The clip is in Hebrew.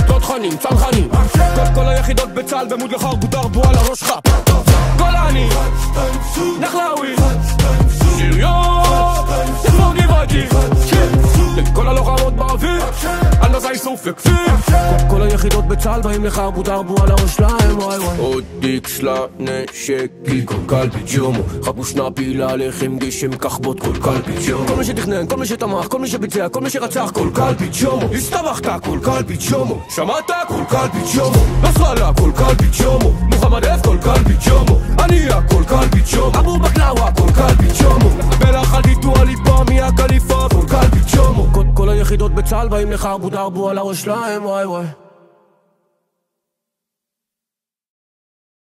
תותחנים, צנחנים, כל היחידות בצה"ל במוד לחרבו דרבו על הראש שלך. גולני, נחלאווי, שריון, תפור גבעתי, כל הלוחמות באוויר, על נזי סוף וכפיר. כל היחידות בצה"ל באים לחרבו דרבו על הראש שלהם, וואי וואי. עוד איקס לנשק, כי כל קלפי ג'ומו, חבו שנאפי להלחם גשם כחבות כל קלפי ג'ומו. כל מי שתכנן, כל מי שתמך, כל מי שביצע, כל מי שרצח, כל קלפי ג'ומו. הסתבכת, כל קלפי ג'ומו. שמעת, כל קלפי ג'ומו. נסראללה, כל קלפי ג'ומו. מוחמד אף, כל קלפי ג'ומו. עניה, כל קלפי ג'ומו. אבו בקלאווה, כל קלפי ג'ומו. בלח על דיטו הליפה, מיה קליפה, כל קלפי ג'ומו. כל היחידות בצה"ל באים לחרבו דרבו על הראש שלהם, וואי וואי.